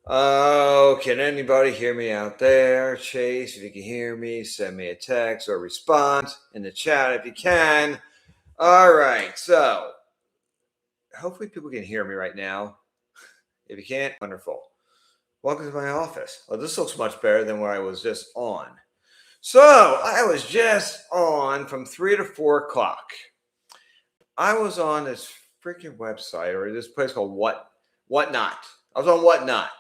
Oh, can anybody hear me out there? Chase, if you can hear me, send me a text or respond in the chat if you can. All right, so hopefully people can hear me right now. If you can't, wonderful. Welcome to my office. Well, this looks much better than where I was just on. So I was just on from 3 to 4 o'clock. I was on this freaking website or this place called Whatnot. I was on Whatnot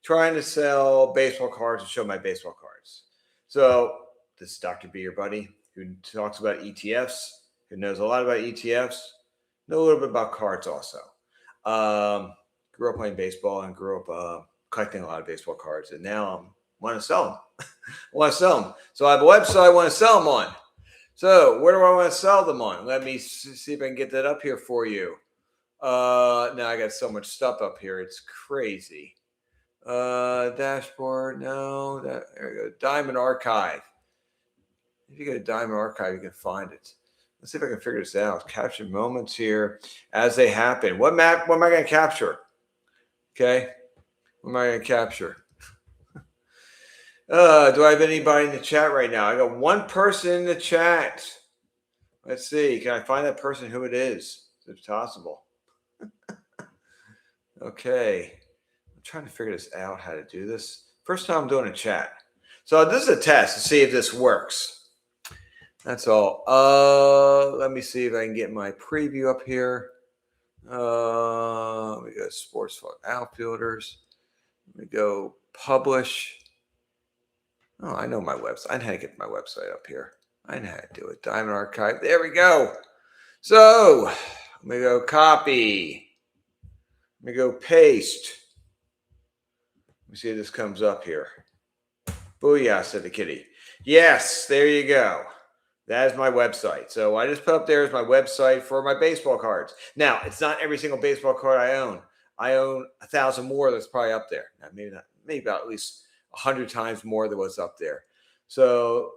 trying to sell baseball cards and show my baseball cards. So this is Dr. B, your buddy, who talks about ETFs, who knows a lot about ETFs, know a little bit about cards also. Grew up playing baseball and grew up collecting a lot of baseball cards, and now I want to sell them. I want to sell them. So I have a website I want to sell them on. So where do I want to sell them on? Let me see if I can get that up here for you. Now I got so much stuff up here. It's crazy. Dashboard. No, there we go. Diamond Archive. If you go to Diamond Archive, you can find it. Let's see if I can figure this out. Capture moments here as they happen. What am I going to capture? Okay. What am I going to capture? Do I have anybody in the chat right now? I got one person in the chat. Let's see. Can I find that person who it is? If it's possible. Okay. I'm trying to figure this out, how to do this. First time I'm doing a chat. So this is a test to see if this works. That's all. Let me see if I can get my preview up here. We got Sports Outfielders. Let me go publish. Oh, I know my website. I know how to get my website up here. I know how to do it. Diamond Archive. There we go. So let me go copy. Let me go paste. Let me see if this comes up here. Booyah, said the kitty. Yes, there you go. That is my website. So I just put up there as my website for my baseball cards. Now, it's not every single baseball card I own. I own 1,000 more that's probably up there. Now, maybe not, maybe about at least 100 times more than what's up there. So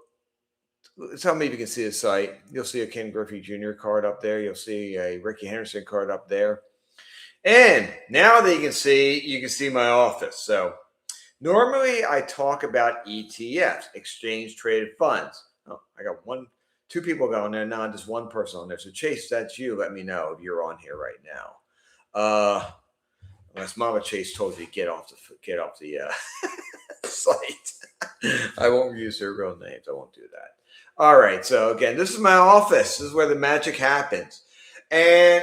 tell me if you can see the site. You'll see a Ken Griffey Jr. card up there. You'll see a Ricky Henderson card up there. And now that you can see my office. So normally I talk about ETFs, exchange traded funds. Oh, I got two people going there, not just one person on there. So Chase, that's you. Let me know if you're on here right now. Unless Mama Chase told you to get off the site. I won't use their real names. I won't do that. All right. So again, this is my office. This is where the magic happens. And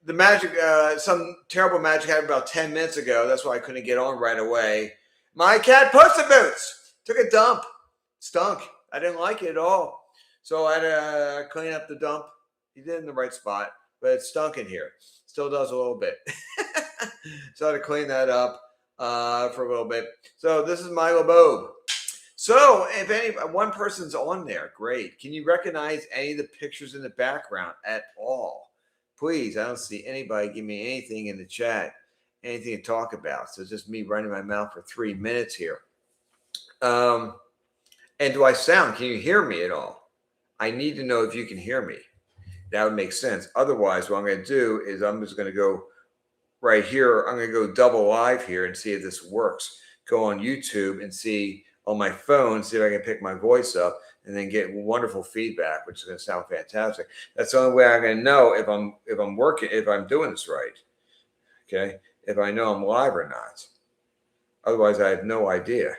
the magic, some terrible magic happened about 10 minutes ago. That's why I couldn't get on right away. My cat Puss in Boots took a dump. Stunk. I didn't like it at all. So I had to clean up the dump. He did it in the right spot, but it stunk in here. Still does a little bit. So I had to clean that up for a little bit. So this is my Labobe. So if one person's on there, great. Can you recognize any of the pictures in the background at all? Please, I don't see anybody give me anything in the chat, anything to talk about. So it's just me running my mouth for 3 minutes here. And do I sound? Can you hear me at all? I need to know if you can hear me. That would make sense. Otherwise, what I'm going to do is I'm just going to go right here. I'm going to go double live here and see if this works. Go on YouTube and see on my phone, see if I can pick my voice up and then get wonderful feedback, which is going to sound fantastic. That's the only way I'm going to know if I'm working, if I'm doing this right. Okay, if I know I'm live or not. Otherwise, I have no idea.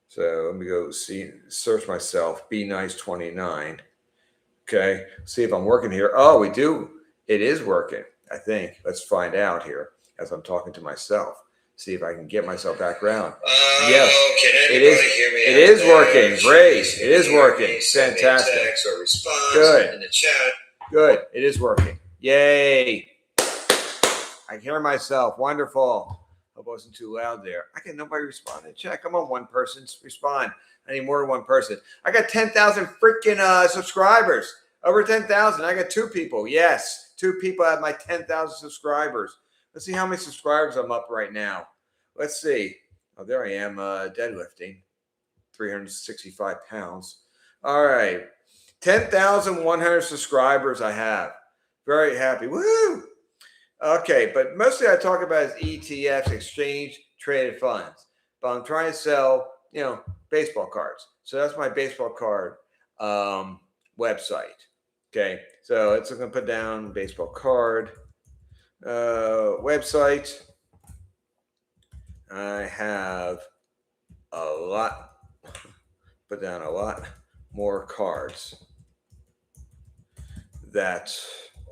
So let me go search myself, Be Nice 29. Okay, see if I'm working here. Oh, we do. It is working, I think. Let's find out here as I'm talking to myself. See if I can get myself back around. Yes, it is. It is working. Great. It is working. Fantastic. Good. Good. It is working. Yay. I can hear myself. Wonderful. Hope I wasn't too loud there. I get nobody responding. Check. Come on, one person. Respond. I need more than one person. I got 10,000 freaking subscribers. Over 10,000. I got 2 people. Yes. 2 people have my 10,000 subscribers. Let's see how many subscribers I'm up right now. Let's see. Oh, there I am, deadlifting. 365 pounds. All right. 10,100 subscribers I have. Very happy. Woo! Okay, but mostly I talk about is ETFs, exchange traded funds. But I'm trying to sell, baseball cards. So that's my baseball card website. Okay, so it's going to put down baseball card website. I have a lot, put down a lot more cards that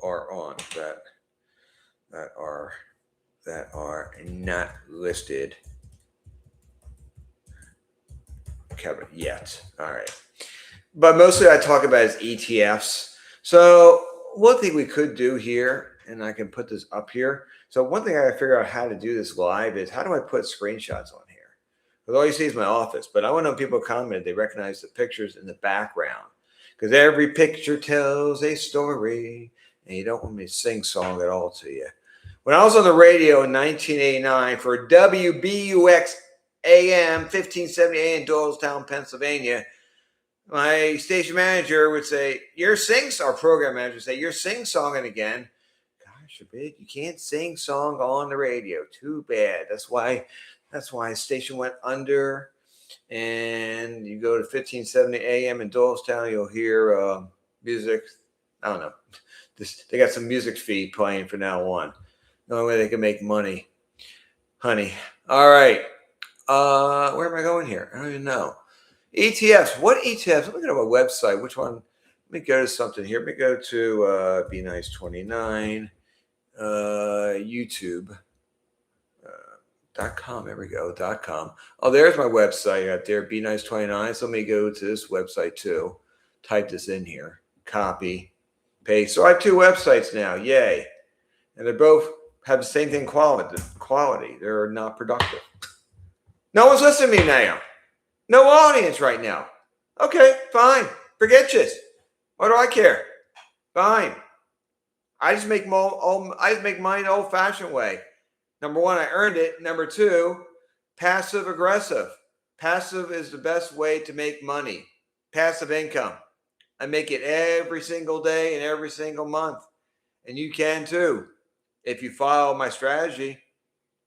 are on that are not listed covered yet. All right. But mostly I talk about is ETFs. So one thing we could do here, and I can put this up here. So one thing I gotta figure out how to do this live is how do I put screenshots on here? Because all you see is my office, but I want to know people comment, they recognize the pictures in the background. Because every picture tells a story, and you don't want me to sing song at all to you. When I was on the radio in 1989 for WBUX AM 1570 in Doylestown, Pennsylvania, my station manager would say, our program manager would say, you're sing-songing again. Gosh forbid, you can't sing song on the radio. Too bad. That's why the station went under. And you go to 1570 AM in Doylestown, you'll hear music. I don't know. They got some music feed playing from now on. The only way they can make money. Honey. All right. Where am I going here? I don't even know. ETFs. What ETFs? Let me go to my website. Which one? Let me go to something here. Let me go to Be Nice 29, YouTube. .com. There we go. .com. Oh, there's my website out there. Be Nice 29. So let me go to this website too. Type this in here. Copy. Paste. So I have two websites now. Yay. And they both have the same thing quality. They're not productive. No one's listening to me now. No audience right now. Okay, fine. Forget you. What do I care? Fine. I just make money the old-fashioned way. Number one, I earned it. Number two, passive aggressive. Passive is the best way to make money. Passive income. I make it every single day and every single month. And you can too. If you follow my strategy, it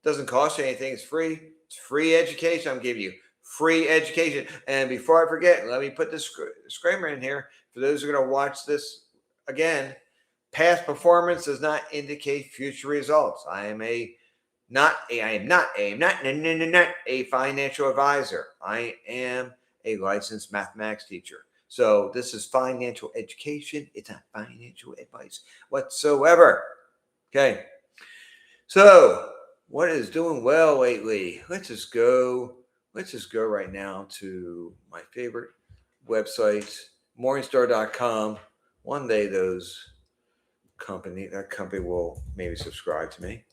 doesn't cost you anything. It's free. It's free education I'm giving you. Free education. And before I forget, let me put this disclaimer in here for those who are going to watch this again. Past performance does not indicate future results. I am not a financial advisor. I am a licensed mathematics teacher. So this is financial education. It's not financial advice whatsoever. Okay. So what is doing well lately? Let's just go right now to my favorite website, Morningstar.com. One day that company will maybe subscribe to me.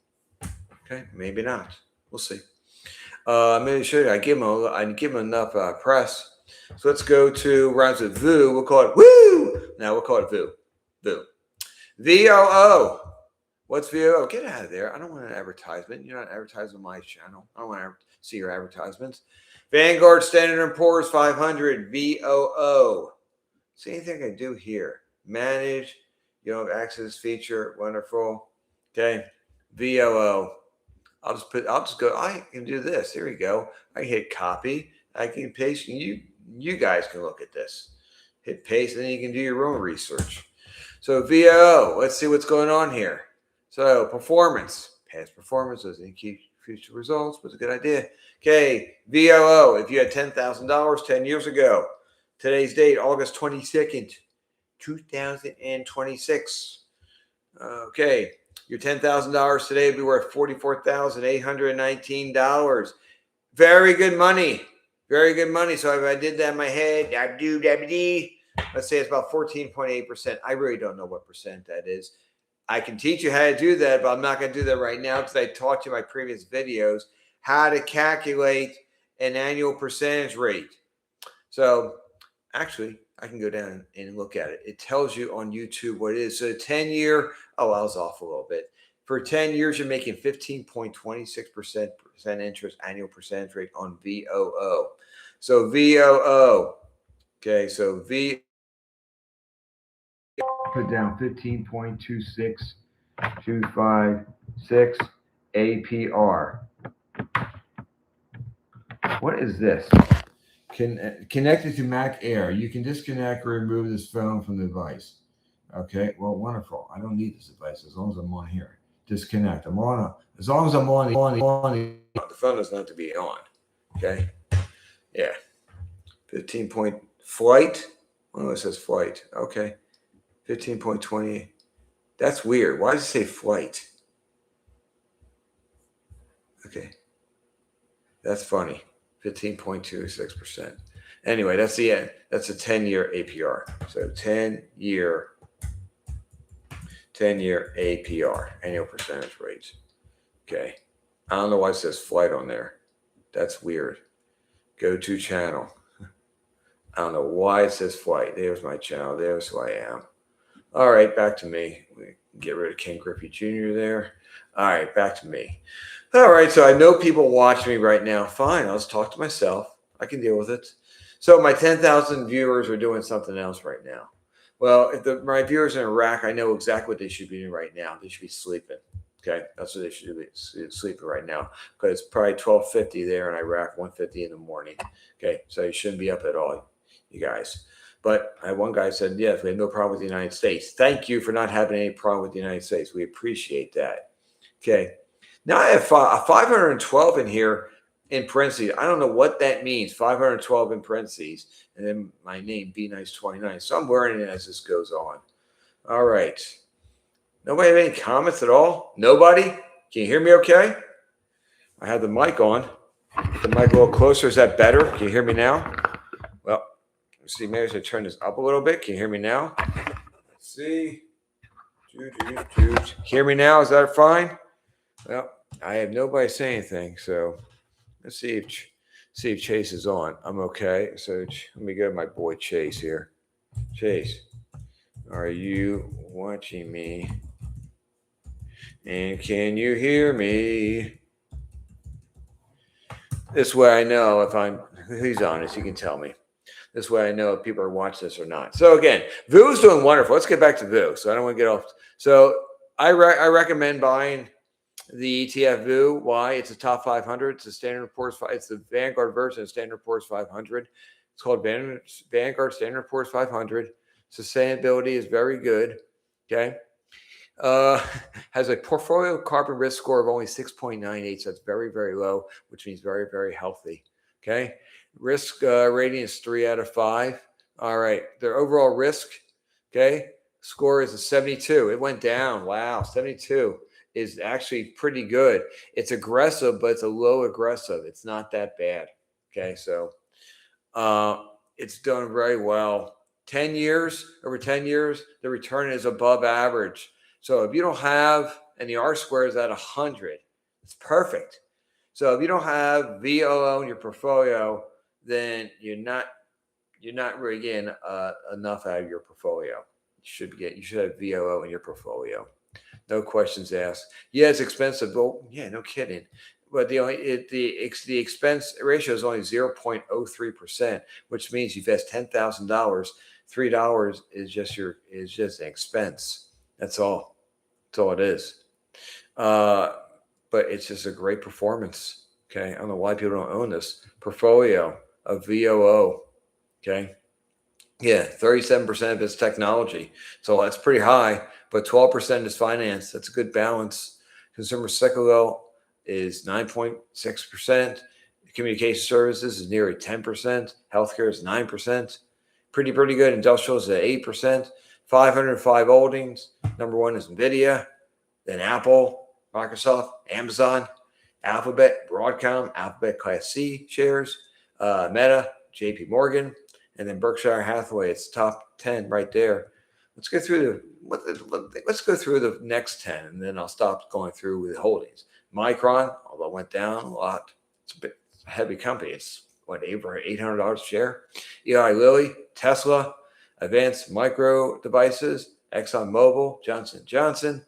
Okay, maybe not. We'll see. Maybe show you. I give them enough press. So let's go to rhymes with VOO. We'll call it Woo. Now we'll call it VOO. VOO. VOO. What's VOO? Get out of there. I don't want an advertisement. You're not advertising my channel. I don't want to see your advertisements. Vanguard Standard & Poor's 500. VOO. See anything I can do here? Manage. You don't have access feature. Wonderful. Okay. VOO. I'll just go. I can do this. Here we go. I can hit copy. I can paste. You guys can look at this. Hit paste, and then you can do your own research. So VOO. Let's see what's going on here. So performance. Past performance doesn't keep future results. Was a good idea. Okay. VOO. If you had $10,000 10 years ago, today's date, August 22nd, 2026. Okay. Your $10,000 today would be worth $44,819. Very good money. Very good money. So if I did that in my head, let's say it's about 14.8%. I really don't know what percent that is. I can teach you how to do that, but I'm not going to do that right now because I taught you in my previous videos how to calculate an annual percentage rate. So actually, I can go down and look at it. It tells you on YouTube what it is. So 10-year, I was off a little bit. For 10 years, you're making 15.26% interest annual percentage rate on VOO. So VOO. Okay, so put down 15.26 256 APR. What is this? Connected to Mac Air. You can disconnect or remove this phone from the device. Okay, well, wonderful. I don't need this device as long as I'm on here. Disconnect. I'm on. As long as I'm on the phone doesn't have to be on. Okay. Yeah. 15 point flight. Oh, it says flight. Okay. 15.20. That's weird. Why does it say flight? Okay. That's funny. 15.26%. Anyway, that's the end. That's a 10-year APR. So 10-year APR, annual percentage rates. Okay. I don't know why it says flight on there. That's weird. Go to channel. I don't know why it says flight. There's my channel. There's who I am. All right, back to me. We get rid of Ken Griffey Jr. there. All right, back to me. All right, so I know people watch me right now. Fine, I'll just talk to myself. I can deal with it. So my 10,000 viewers are doing something else right now. Well, if my viewers in Iraq, I know exactly what they should be doing right now. They should be sleeping. Okay, that's what they should be sleeping right now because it's probably 12:50 there in Iraq, 1:50 in the morning. Okay, so you shouldn't be up at all, you guys. But one guy said, yes, we have no problem with the United States. Thank you for not having any problem with the United States. We appreciate that. Okay. Now I have 512 in here in parentheses. I don't know what that means. 512 in parentheses. And then my name, Be Nice 29. So I'm wearing it as this goes on. All right. Nobody have any comments at all? Nobody? Can you hear me okay? I have the mic on. The mic a little closer. Is that better? Can you hear me now? Well, let's see. Maybe I should turn this up a little bit. Can you hear me now? Let's see. Hear me now? Is that fine? Well, I have nobody say anything, so let's see if Chase is on. I'm okay. So let me go to my boy Chase here. Chase, are you watching me? And can you hear me? This way I know if he's honest, he can tell me. This way I know if people are watching this or not. So again, VOO's doing wonderful. Let's get back to VOO. So I don't want to get off. So I recommend buying the ETF VOO. Why? It's a top 500. It's a Standard & Poor's. It's the Vanguard version of Standard & Poor's 500. It's called Vanguard Standard & Poor's 500. Sustainability is very good. Okay. Has a portfolio carbon risk score of only 6.98. So that's very, very low, which means very, very healthy. Okay. Risk rating is 3 out of 5. All right. Their overall risk, okay, score is a 72. It went down. Wow. 72 is actually pretty good. It's aggressive, but it's a low aggressive. It's not that bad. Okay. So it's done very well. 10 years, over 10 years, the return is above average. So if you don't have, and the R square is at 100, it's perfect. So if you don't have VOO in your portfolio, then you're not really getting enough out of your portfolio. You should have VOO in your portfolio. No questions asked. Yeah, it's expensive. Well, yeah, no kidding. But the expense ratio is only 0.03%, which means you invest $10,000. $3 is just an expense. That's all. That's all it is. But it's just a great performance. Okay. I don't know why people don't own this portfolio of VOO. Okay. Yeah. 37% of it's technology. So that's pretty high, but 12% is finance. That's a good balance. Consumer cyclical is 9.6%. Communication services is nearly 10%. Healthcare is 9%. Pretty good. Industrial is at 8%. 505 holdings. Number one is NVIDIA, then Apple, Microsoft, Amazon, Alphabet, Broadcom, Alphabet Class C shares, Meta, JP Morgan, and then Berkshire Hathaway. It's top 10 right there. Let's go through the next 10, and then I'll stop going through with the holdings. Micron, although it went down a lot, it's a heavy company. It's over $800 a share. Eli Lilly, Tesla, Advanced Micro Devices, ExxonMobil, Johnson & Johnson,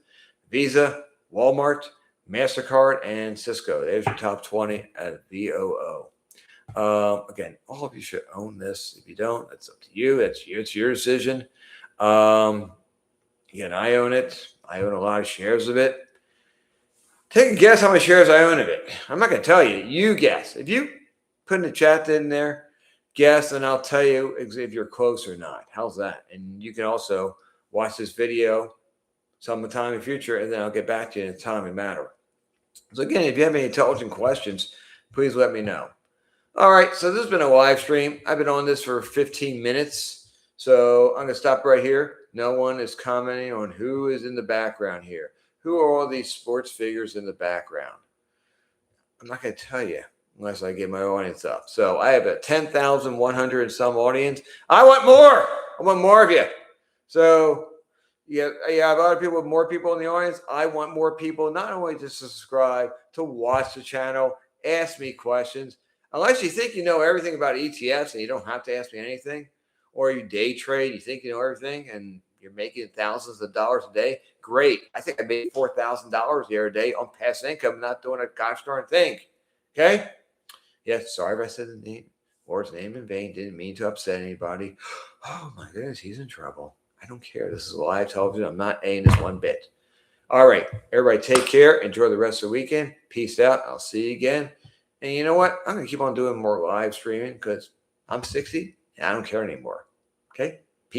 Visa, Walmart, MasterCard, and Cisco. There's your top 20 at VOO. Again, all of you should own this. If you don't, it's up to you. It's your decision. Again, I own it. I own a lot of shares of it. Take a guess how many shares I own of it. I'm not going to tell you. You guess. If you put in the chat in there, guess, and I'll tell you if you're close or not. How's that? And you can also watch this video sometime in the future, and then I'll get back to you in a timely manner. So again, if you have any intelligent questions, please let me know. All right, so this has been a live stream. I've been on this for 15 minutes. So I'm going to stop right here. No one is commenting on who is in the background here. Who are all these sports figures in the background? I'm not going to tell you unless I get my audience up. So I have a 10,100 and some audience. I want more. I want more of you. So yeah, a lot of people with more people in the audience. I want more people not only to subscribe, to watch the channel, ask me questions. Unless you think you know everything about ETFs and you don't have to ask me anything, or you day trade, you think you know everything and you're making thousands of dollars a day, great. I think I made $4,000 the other day on passive income, not doing a gosh darn thing. Okay? Yes, sorry if I said the name, Lord's name in vain. Didn't mean to upset anybody. Oh my goodness, he's in trouble. I don't care. This is live television. I'm not aiming this one bit. All right. Everybody take care. Enjoy the rest of the weekend. Peace out. I'll see you again. And you know what? I'm going to keep on doing more live streaming because I'm 60 and I don't care anymore. Okay?